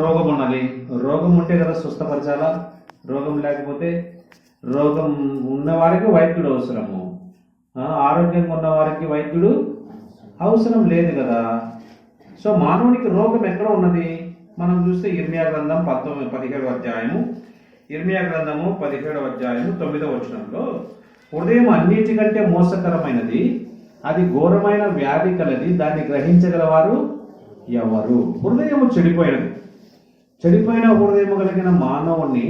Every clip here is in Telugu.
రోగం ఉన్నది. రోగం ఉంటే కదా స్వస్థపరచాలా. రోగం లేకపోతే, రోగం ఉన్నవారికి వైద్యుడు అవసరము, ఆరోగ్యంగా ఉన్న వారికి వైద్యుడు అవసరం లేదు కదా. సో మానవునికి రోగం ఎక్కడ ఉన్నది మనం చూస్తే ఇర్మియా గ్రంథం 17వ అధ్యాయము, ఇర్మియా గ్రంథము 17వ అధ్యాయము 9వ వచనంలో, హృదయం అన్నిటికంటే మోసకరమైనది, అది ఘోరమైన వ్యాధి కలది, దాన్ని గ్రహించగలవారు ఎవరు. హృదయము చెడిపోయినది. చెడిపోయిన హృదయము కలిగిన మానవుని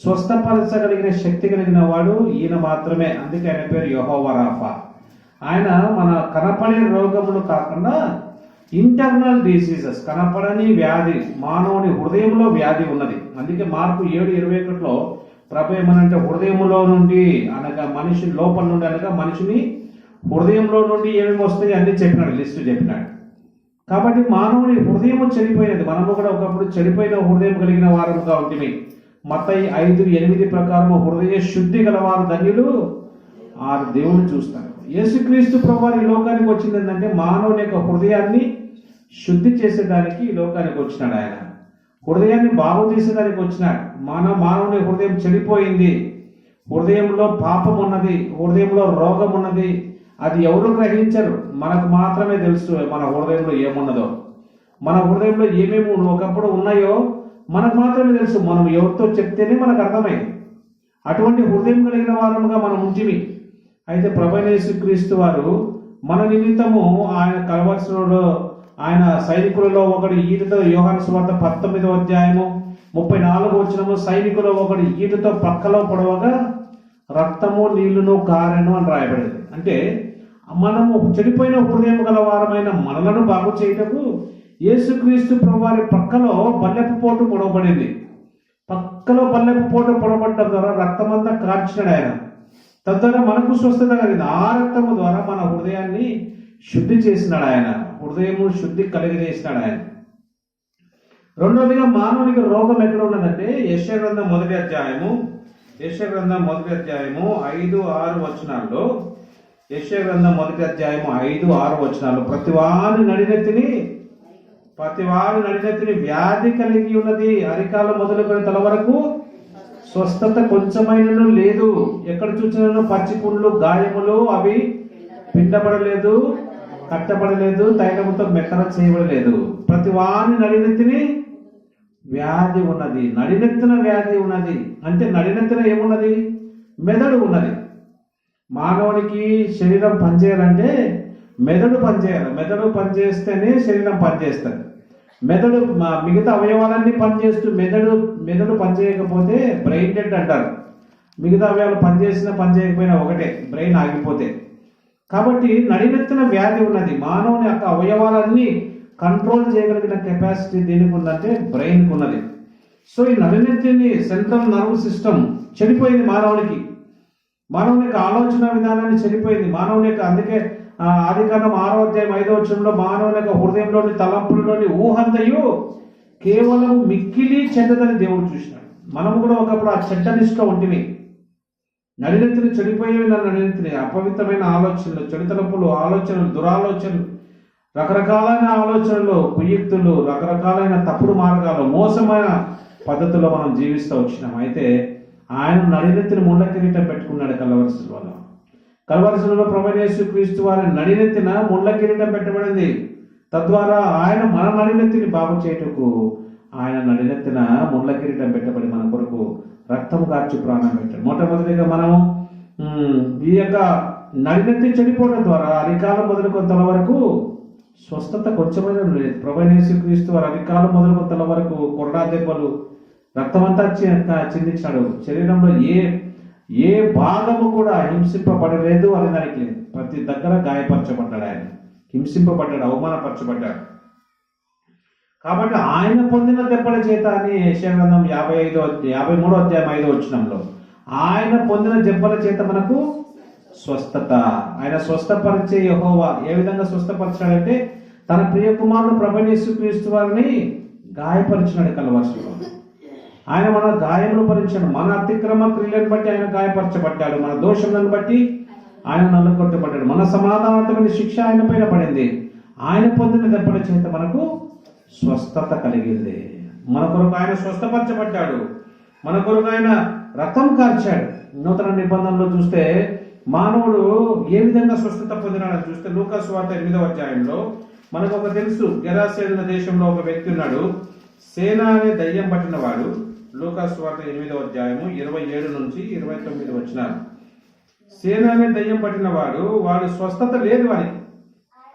స్వస్థపరచగలిగిన శక్తి కలిగిన వాడు ఈయన మాత్రమే. అందుకే ఆయన పేరు యెహోవా రాఫా. ఆయన మన కనపడే రోగములు కాకుండా ఇంటర్నల్ డిసీజెస్, కనపడని వ్యాధి, మానవుని హృదయంలో వ్యాధి ఉన్నది. అందుకే మార్కు 7:21లో ప్రభు ఏమనంటే, హృదయములో నుండి అనగా మనిషి లోపల నుండి అనగా మనిషిని హృదయంలో నుండి ఏమేమి వస్తాయి అన్ని చెప్పినాడు, లిస్టు చెప్పినాడు. కాబట్టి మానవుని హృదయము చెడిపోయినది. మనము కూడా ఒకప్పుడు చెడిపోయిన హృదయం కలిగిన వారముగా ఉంటుంది. మత్తయి 5:8 ప్రకారం హృదయ శుద్ధి గలవారు ధన్యులు, ఆ దేవుని చూస్తారు. యేసుక్రీస్తు ప్రభువు ఈ లోకానికి వచ్చింది ఏంటంటే, మానవుని యొక్క హృదయాన్ని శుద్ధి చేసేదానికి ఈ లోకానికి వచ్చినాడు. ఆయన హృదయాన్ని బాగు చేసేదానికి వచ్చినాడు. మానవుని హృదయం చెడిపోయింది, హృదయంలో పాపం ఉన్నది, హృదయంలో రోగం ఉన్నది. అది ఎవరు గ్రహించరు, మనకు మాత్రమే తెలుసు మన హృదయంలో ఏమున్నదో. మన హృదయంలో ఏమేమి ఒకప్పుడు ఉన్నాయో మనకు మాత్రమే తెలుసు. మనం ఎవరితో చెప్తేనే మనకు అర్థమైంది. అటువంటి హృదయం కలిగిన వారముగా మనం ఉంచిమి. అయితే ప్రభువైన యేసుక్రీస్తు వారు మన నిమిత్తము ఆయన కలవరిలో ఆయన సైనికులలో ఒకడు ఈటతో, యోహాను సువార్త 19వ అధ్యాయము 34వ వచనము, సైనికులో ఒకడు ఈటతో పక్కలో పొడవగా రక్తము నీళ్లును కారెను అని రాయబడింది. అంటే మనము చెడిపోయిన హృదయం గల వారమైన మనలను బాగు చేయటకు యేసుక్రీస్తు ప్రభువారి పక్కలో బల్లెపు పోటు పొడవబడింది. పక్కలో బల్లెపు పోటు పొడవబడటం ద్వారా రక్తమంతా కార్చినాడు ఆయన. తద్వారా మనకు స్వస్థత కలిగింది. ఆ రక్తము ద్వారా మన హృదయాన్ని శుద్ధి చేసినాడు ఆయన. హృదయము శుద్ధి కలిగజేసినాడు ఆయన. రెండవదిగా మానవునికి రోగం ఎక్కడ ఉన్నదంటే, యెషయా గ్రంథం 1వ అధ్యాయము, యెషయా గ్రంథం 1వ అధ్యాయము 5-6 వచనాల్లో, యెషయా గ్రంథం 1వ అధ్యాయము 5-6 వచనాల్లో, ప్రతివాని నడినెత్తిని వ్యాధి కలిగి ఉన్నది, అరికాలు మొదలుకొని తల వరకు స్వస్థత కొంచెమైనను లేదు. ఎక్కడ చూసినను పచ్చి పుండ్లు, గాయములు, అవి పిండబడలేదు, కట్టబడలేదు, తైలముతో మెత్తన చేయబడలేదు. ప్రతి వాని నడినెత్తిని వ్యాధి ఉన్నది. నడినెత్తిన వ్యాధి ఉన్నది అంటే నడినెత్తిన ఏమున్నది? మెదడు ఉన్నది. మానవునికి శరీరం పనిచేయాలంటే మెదడు పనిచేయాలి. మెదడు పనిచేస్తేనే శరీరం పనిచేస్తుంది. మెదడు మిగతా అవయవాలన్నీ పనిచేస్తూ మెదడు పనిచేయకపోతే బ్రెయిన్ డెడ్ అంటారు. మిగతా అవయవాలు పనిచేయకపోయినా ఒకటే, బ్రెయిన్ ఆగిపోతే. కాబట్టి నడినెత్తిన వ్యాధి ఉన్నది. మానవుని యొక్క అవయవాలన్నీ కంట్రోల్ చేయగలిగిన కెపాసిటీ దేనికి ఉందంటే బ్రెయిన్కి ఉన్నది. సో ఈ నడినెత్తిని సెంట్రల్ నర్వ్ సిస్టమ్ చెడిపోయింది మానవునికి. మానవుని యొక్క ఆలోచన విధానాన్ని చెడిపోయింది మానవుని యొక్క. అందుకే ఆదికాండం 6వ అధ్యాయం 5వ వచనంలో, మానవుని యొక్క హృదయంలోని తలంపులలోని ఊహంతయు కేవలం మిక్కిలి చెడ్డదని దేవుడు చూసినాడు. మనము కూడా ఒకప్పుడు ఆ చెడ్డ నిష్ఠలో ఉంటుంది. నడినెత్తిని చెడిపోయేవి నడినెత్తిని అపవిత్రమైన ఆలోచనలు, చెడు తలంపులు, ఆలోచనలు, దురాలోచనలు, రకరకాలైన ఆలోచనలు, కుయుక్తులు, రకరకాలైన తప్పుడు మార్గాలు, మోసమైన పద్ధతుల్లో మనం జీవిస్తూ వచ్చినాం. అయితే ఆయన నడినెత్తిని ముళ్ళ కిరీటం పెట్టుకున్నాడు కలవరిశిలలో. కలవరిశిలలో ప్రభువైన యేసుక్రీస్తు వారి నడినెత్తిన ముళ్ళ కిరీటం పెట్టబడింది. తద్వారా ఆయన మన నడినెత్తిని బాగు చేయుటకు ఆయన నడినెత్తిన ముళ్ళ కిరీటం పెట్టబడి మన కొరకు రక్తం కార్చి ప్రాణం పెట్టాడు. మొట్టమొదటిగా మనము ఈ యొక్క నడినెత్తి చెడిపోవడం ద్వారా అరికాలం మొదలుకొని తల వరకు స్వస్థత కొంచెమైన లేదు. ప్రభువైన యేసుక్రీస్తు వారు అరికాలం మొదలుకొని తల వరకు కొరడా దెబ్బలు, రక్తమంతా చిందించాడు. శరీరంలో ఏ భాగము కూడా హింసింపబడలేదు అని దానికి లేదు. ప్రతి దగ్గర గాయపరచబడ్డాడు ఆయన, హింసింపబడ్డాడు, అవమానపరచబడ్డాడు. కాబట్టి ఆయన పొందిన దెబ్బల చేత అని యెషయా గ్రంథం 53వ అధ్యాయం 5వ వచనంలో, ఆయన పొందిన దెబ్బల చేత మనకు స్వస్థత. ఆయన స్వస్థపరిచే యెహోవా. ఏ విధంగా స్వస్థపరిచాడంటే, తన ప్రియ కుమారుడు ప్రభువైన యేసుక్రీస్తు వారిని గాయపరిచినాడు కలవరిశిలలో. ఆయన మన గాయములు భరించాడు. మన అతిక్రమ క్రియలను బట్టి ఆయన గాయపరచబడ్డాడు. మన దోషములను బట్టి ఆయన నల్లగొట్టబడ్డాడు. మన సమాధానమైన శిక్ష ఆయన పైన పడింది. ఆయన పొందిన దెబ్బల చేత మనకు స్వస్థత కలిగింది. మన కొరకు ఆయన స్వస్థపరచబడ్డాడు, మన కొరకు ఆయన రక్తం కార్చాడు. నూతన నిబంధనలో చూస్తే మానవుడు ఏ విధంగా స్వస్థత పొందినాడని చూస్తే లూకా సువార్త 8వ అధ్యాయంలో మనకు ఒక తెలుసు. గెరాసేన దేశంలో ఒక వ్యక్తి ఉన్నాడు, సేనా అనే దయ్యం పట్టిన వాడు. లూకా సువార్త 8వ అధ్యాయము 27 నుంచి 29 వచనాలు. సేనా అనే దయ్యం పట్టిన వాడు స్వస్థత లేదు వారికి.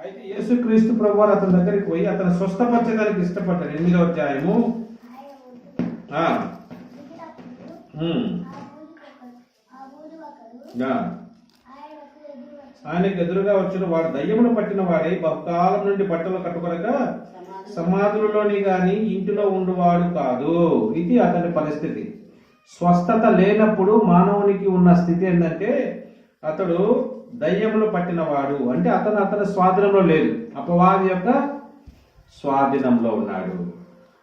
అయితే యేసుక్రీస్తు ప్రభువారు అతని దగ్గరికి పోయి అతను స్వస్థపరచడానికి ఇష్టపడ్డాడు. 8వ అధ్యాయము ఆయనకు ఎదురుగా వచ్చిన వాడు దయ్యమును పట్టిన వాడే బహుకాలం నుండి బట్టలు కట్టుకొనక సమాధులలోని గాని ఇంటిలో ఉండువాడు కాదు. ఇది అతని పరిస్థితి. స్వస్థత లేనప్పుడు మానవునికి ఉన్న స్థితి ఏంటంటే అతడు దయ్యములు పట్టినవాడు, అంటే అతని స్వాధీనంలో లేదు, అపవాది యొక్క స్వాధీనంలో ఉన్నాడు.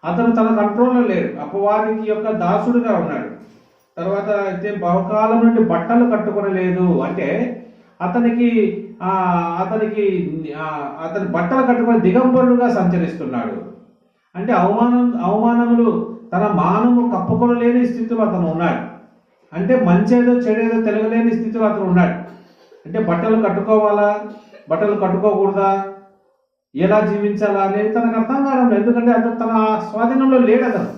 అతను తన కంట్రోల్లో లేడు, అపవాదికి యొక్క దాసుడుగా ఉన్నాడు. తర్వాత అయితే బహుకాలం నుండి బట్టలు కట్టుకొనలేదు, అంటే అతని బట్టలు కట్టుకొని దిగంబరుడుగా సంచరిస్తున్నాడు. అంటే అవమానములు తన మానము కప్పుకొనలేని స్థితిలో అతను ఉన్నాడు. అంటే మంచేదో చెడేదో తెలియలేని స్థితిలో అతను ఉన్నాడు. అంటే బట్టలు కట్టుకోవాలా, బట్టలు కట్టుకోకూడదా, ఎలా జీవించాలా అనేది తనకు అర్థం కావడం లేదు. ఎందుకంటే అతను తన స్వాధీనంలో లేడు. అతను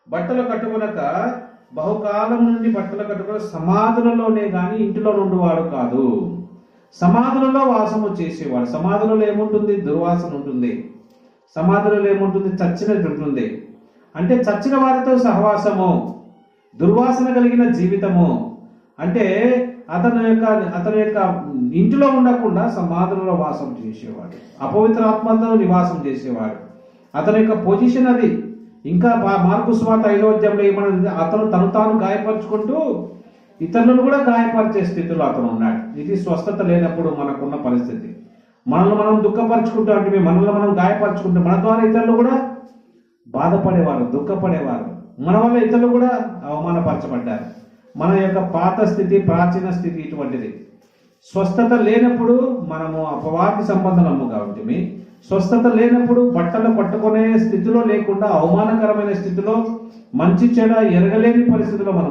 బట్టలు కట్టుకునక బహుకాలం నుండి బట్టలు కట్టుకుని సమాధులలోనే కానీ ఇంటిలో నుండివాడు కాదు. సమాధులలో వాసము చేసేవాడు. సమాధులలో ఏముంటుంది? దుర్వాసన ఉంటుంది. సమాధులలో ఏముంటుంది? చచ్చినట్టు ఉంటుంది. అంటే చచ్చిన వారితో సహవాసము, దుర్వాసన కలిగిన జీవితము. అంటే అతని యొక్క ఇంటిలో ఉండకుండా సమాధులలో వాసం చేసేవాడు, అపవిత్ర ఆత్మతో నివాసం చేసేవాడు. అతని యొక్క పొజిషన్ అది. ఇంకా మార్కు సువార్త 5వ అధ్యాయంలో ఏమన్నది? అతను తాను గాయపరుచుకుంటూ ఇతరులను కూడా గాయపరిచే స్థితిలో అతను ఉన్నాడు. ఇది స్వస్థత లేనప్పుడు మనకున్న పరిస్థితి. మనల్ని మనం దుఃఖపరుచుకుంటూ, అంటే మనల్ని మనం గాయపరుచుకుంటూ మన ద్వారా ఇతరులు కూడా బాధపడేవారు, దుఃఖపడేవారు. మన వల్ల ఇతరులు కూడా అవమానపరచబడ్డారు. మన యొక్క పాత స్థితి, ప్రాచీన స్థితి ఇటువంటిది. స్వస్థత లేనప్పుడు మనము అపవాది సంబంధము కాబట్టి, స్వస్థత లేనప్పుడు బట్టలు పట్టుకునే స్థితిలో లేకుండా అవమానకరమైన స్థితిలో, మంచి చెడ ఎరగలేని పరిస్థితిలో మనం